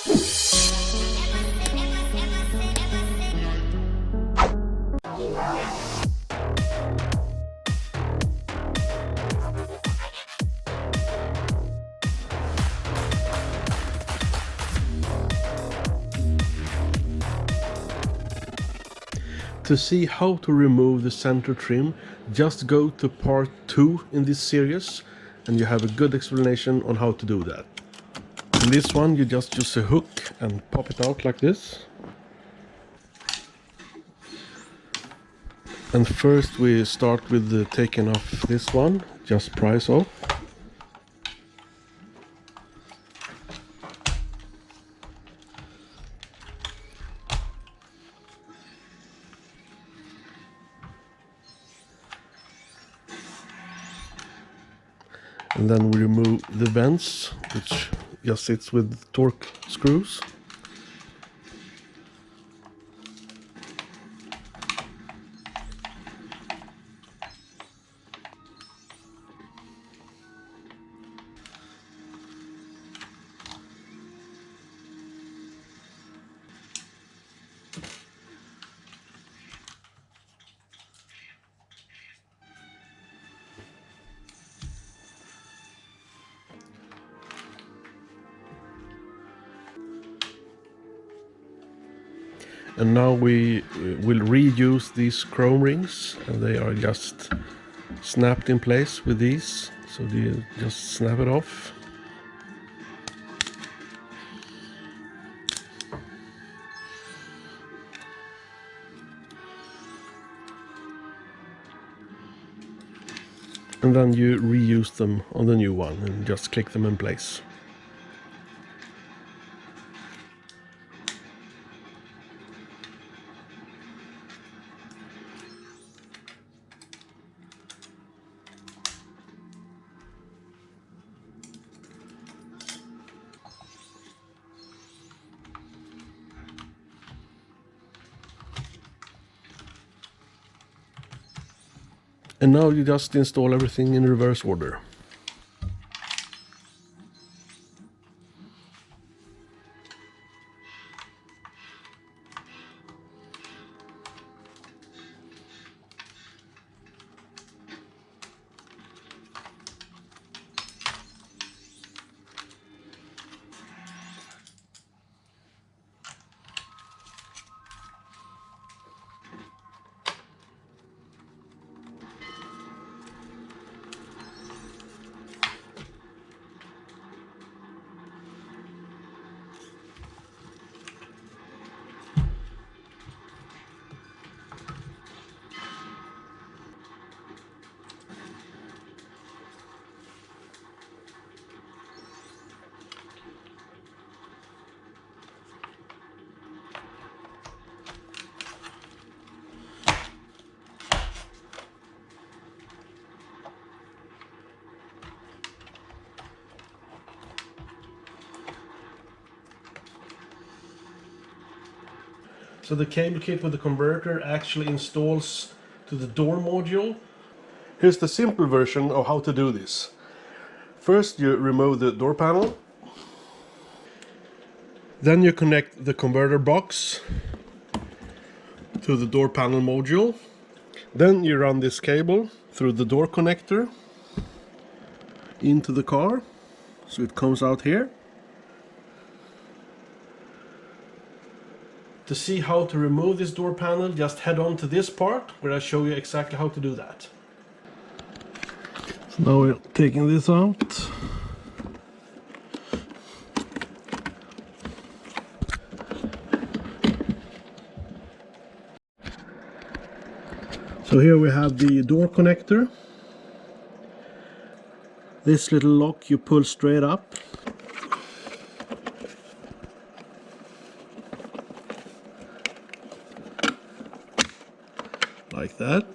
To see how to remove the center trim, just go to part 2 in this series and you have a good explanation on how to do that. In this one you just use a hook and pop it out like this. And first we start with taking off this one, just prise off. And then we remove the vents, which just sits with torque screws. And now we will reuse these chrome rings, and they are just snapped in place with these, so you just snap it off. And then you reuse them on the new one and just click them in place. And now you just install everything in reverse order. So the cable kit with the converter actually installs to the door module. Here's the simple version of how to do this. First you remove the door panel. Then you connect the converter box to the door panel module. Then you run this cable through the door connector into the car. So it comes out here. To see how to remove this door panel, just head on to this part where I show you exactly how to do that. So now we're taking this out. So here we have the door connector. This little lock you pull straight up. Like that.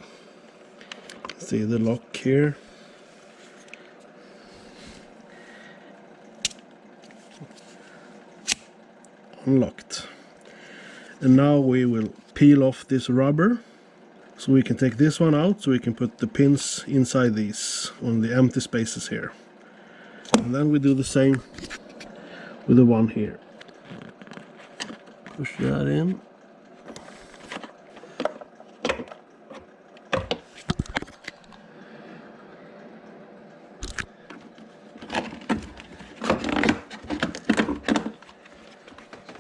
See the lock here. Unlocked. And now we will peel off this rubber, so we can take this one out, so we can put the pins inside these on the empty spaces here. And then we do the same with the one here. Push that in.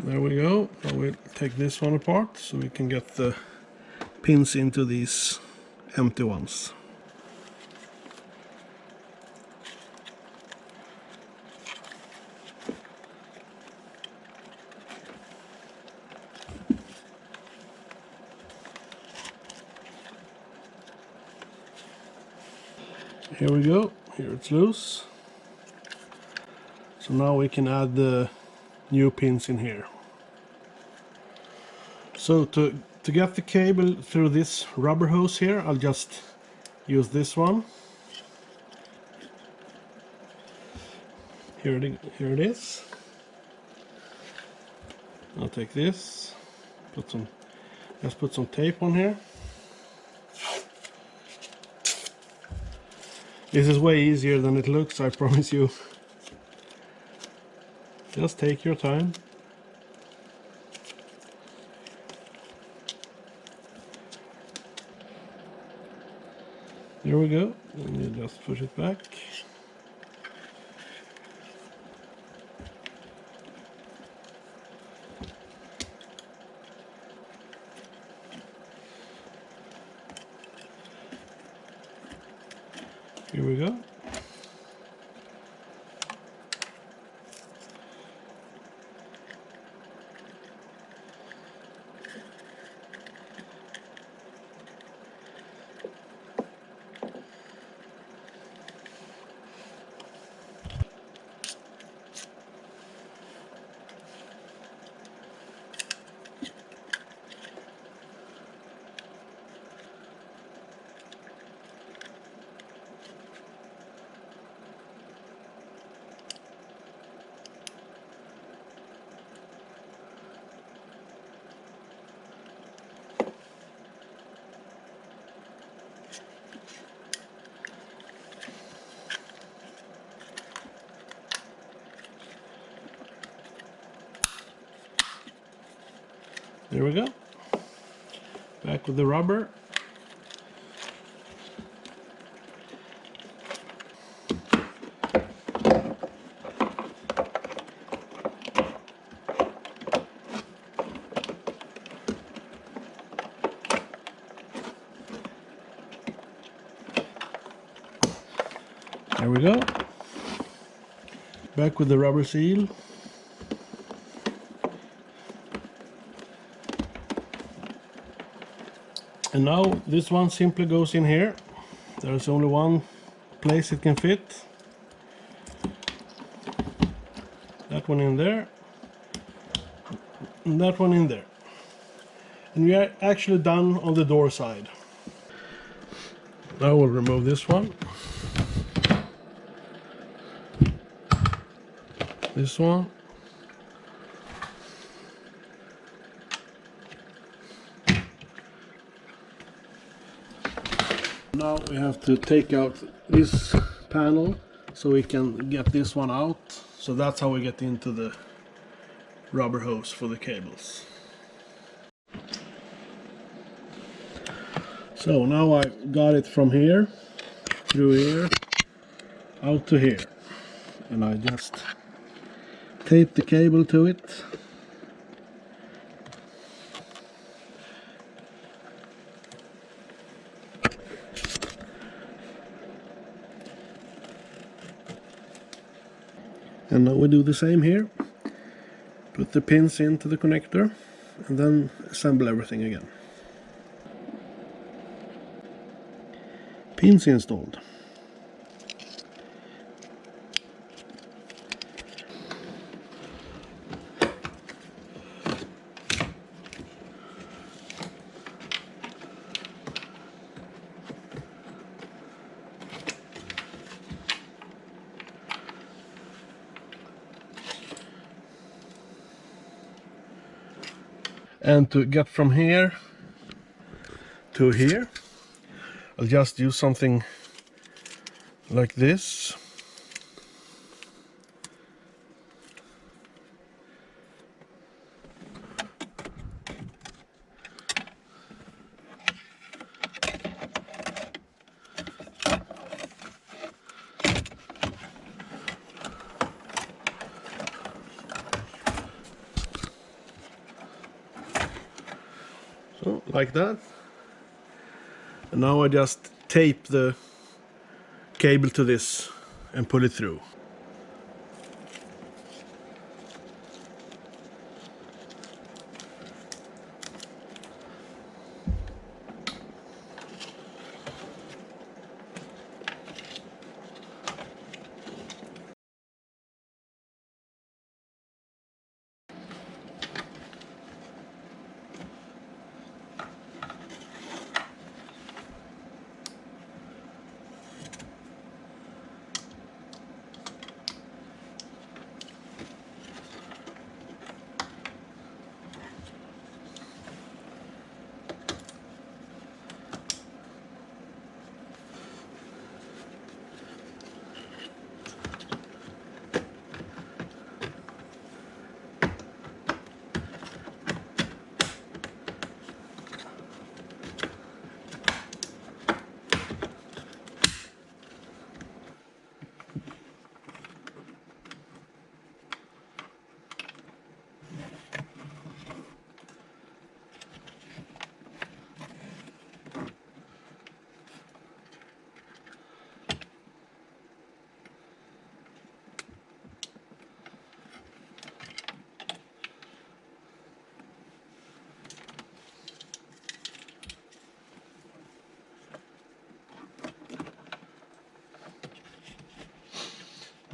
There we go. Now we'll take this one apart so we can get the pins into these empty ones. Here we go. Here it's loose. So now we can add the new pins in here. So to get the cable through this rubber hose here, I'll just use this one. Here it is. I'll take this, let's put some tape on here. This is way easier than it looks, I promise you. Just take your time. There we go, and you just push it back. Here we go. There we go. Back with the rubber. There we go. Back with the rubber seal. And now this one simply goes in here. There's only one place it can fit. That one in there. And that one in there. And we are actually done on the door side. Now we'll remove this one. This one. Now we have to take out this panel so we can get this one out. So that's how we get into the rubber hose for the cables. So now I got it from here, through here, out to here. And I just tape the cable to it. And now we do the same here. Put the pins into the connector and then assemble everything again. Pins installed. And to get from here to here, I'll just use something like this. like that. And now I just tape the cable to this and pull it through.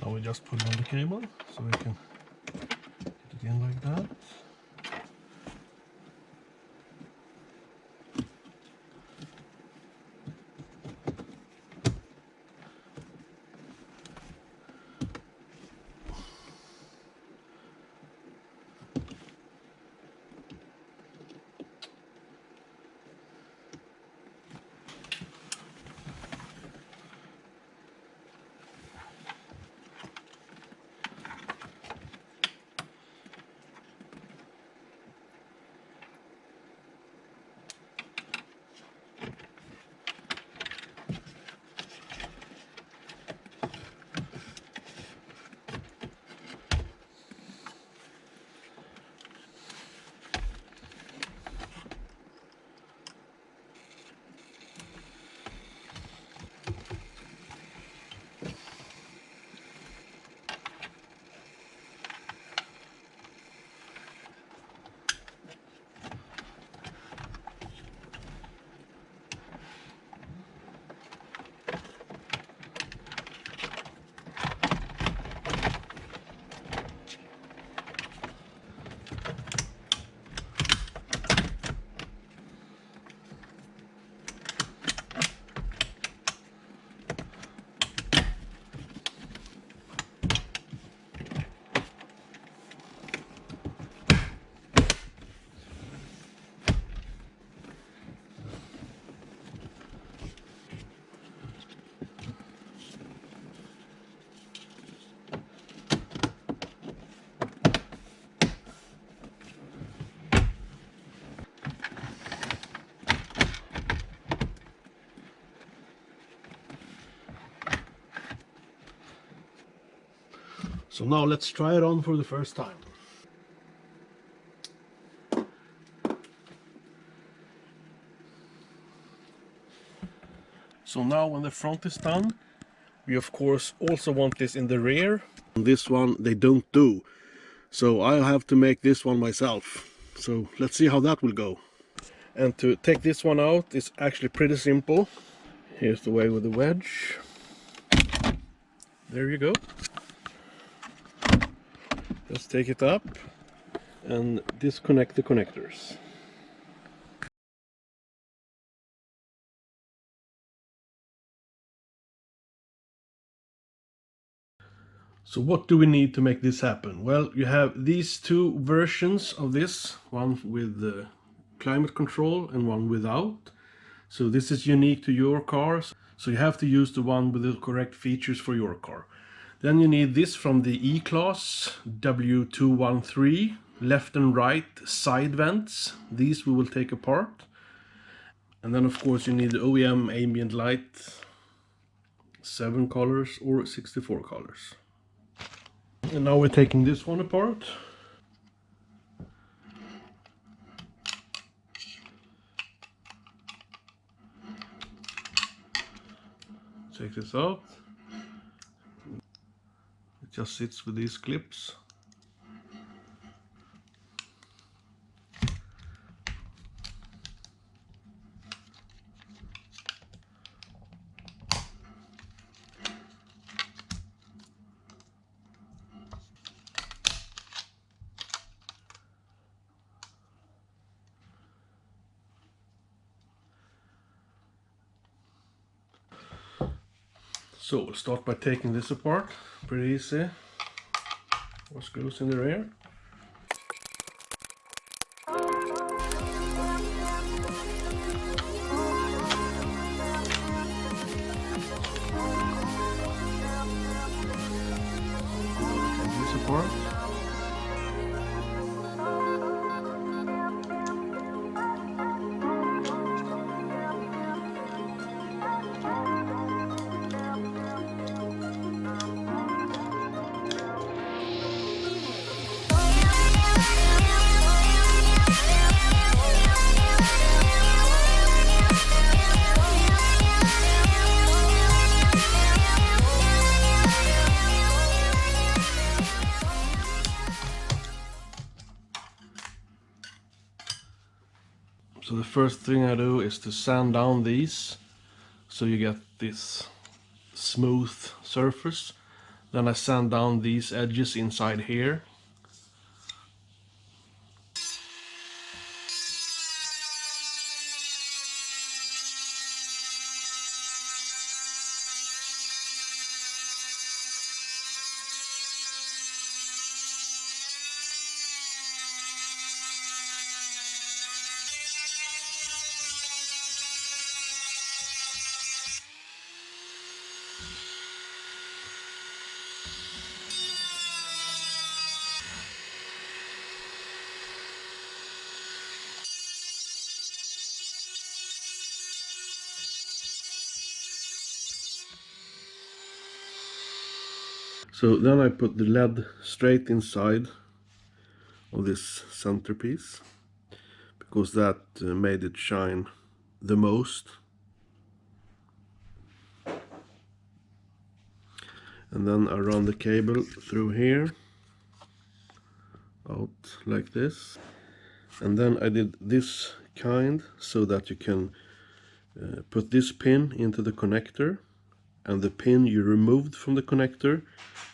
Now we just put on the cable so we can get it in like that. So now let's try it on for the first time. So now when the front is done, we of course also want this in the rear. This one they don't do, so I'll have to make this one myself. So let's see how that will go. And to take this one out is actually pretty simple. Here's the way with the wedge. There you go. Just take it up and disconnect the connectors. So what do we need to make this happen? Well, you have these two versions of this, one with the climate control and one without. So this is unique to your car, so you have to use the one with the correct features for your car. Then you need this from the E-Class W213, left and right side vents. These we will take apart. And then of course you need the OEM Ambient Light, 7 colors or 64 colors. And now we're taking this one apart. take this out. It just sits with these clips. So we'll start by taking this apart. Pretty easy. 4 screws in the rear. Take this apart. So the first thing I do is to sand down these so you get this smooth surface. Then I sand down these edges inside here. So then I put the lead straight inside of this centerpiece, because that made it shine the most. And then I run the cable through here, out like this. And then I did this kind so that you can put this pin into the connector, and the pin you removed from the connector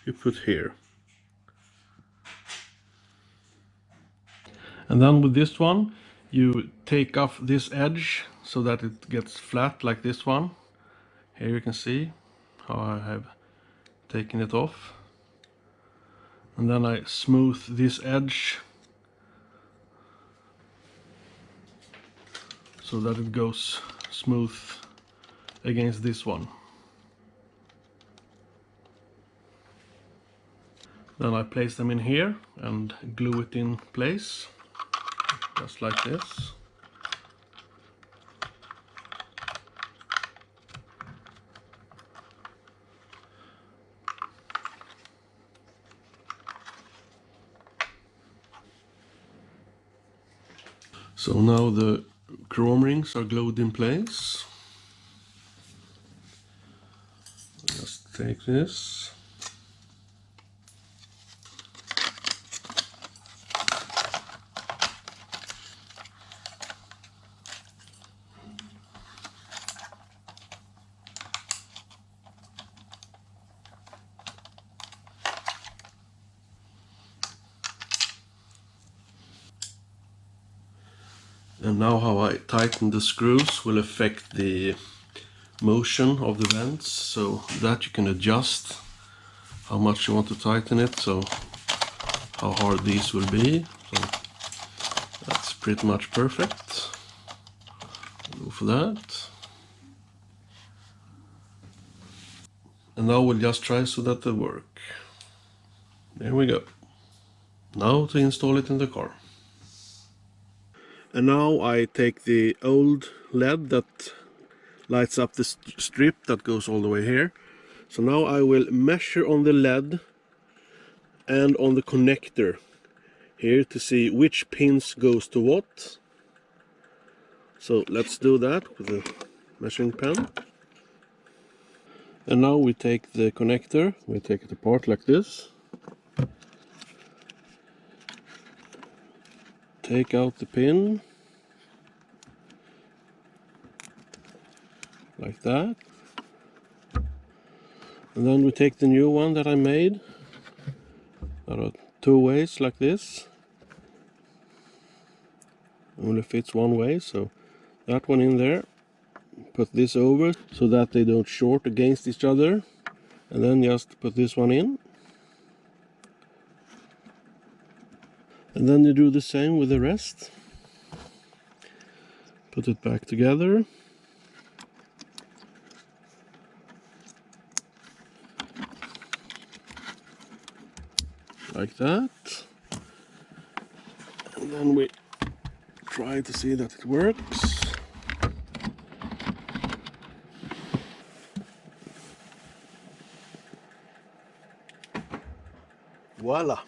you put here. And then with this one you take off this edge so that it gets flat like this one. Here you can see how I have taken it off. And then I smooth this edge so that it goes smooth against this one. Then I place them in here and glue it in place, just like this. So now the chrome rings are glued in place. Just take this. And now how I tighten the screws will affect the motion of the vents, so that you can adjust how much you want to tighten it, so how hard these will be. So that's pretty much perfect. Go for that. And now we'll just try so that they work. There we go. Now to install it in the car. And now I take the old LED that lights up the strip that goes all the way here. So now I will measure on the LED and on the connector here to see which pins goes to what. So let's do that with a measuring pen. And now we take the connector, we take it apart like this. Take out the pin. Like that. And then we take the new one that I made. There are two ways like this. Only fits one way, so that one in there. Put this over so that they don't short against each other. And then just put this one in. And then you do the same with the rest. Put it back together. Like that. And then we try to see that it works. Voila!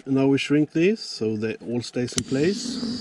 And now we shrink these so they all stays in place.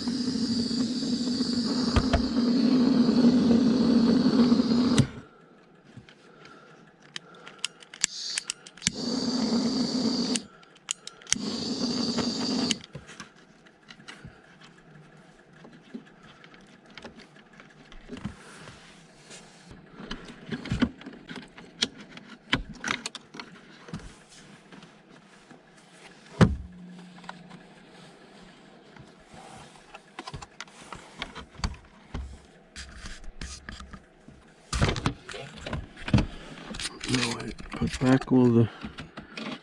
Now I put back all the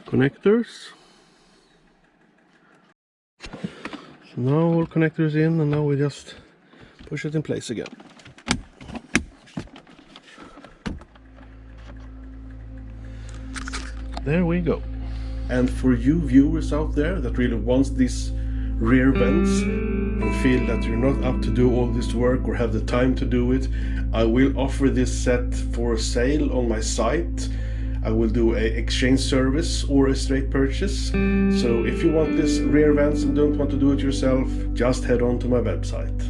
connectors. So now all connectors in, and now we just push it in place again. There we go. And for you viewers out there that really wants these rear vents and feel that you're not up to do all this work or have the time to do it, I will offer this set for sale on my site. I will do a exchange service or a straight purchase. So if you want this rear vents and don't want to do it yourself, just head on to my website.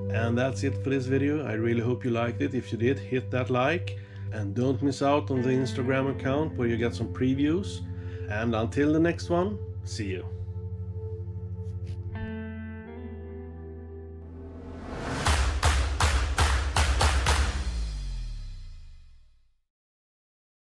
And that's it for this video. I really hope you liked it. If you did, hit that like. And don't miss out on the Instagram account where you get some previews. And until the next one, see you.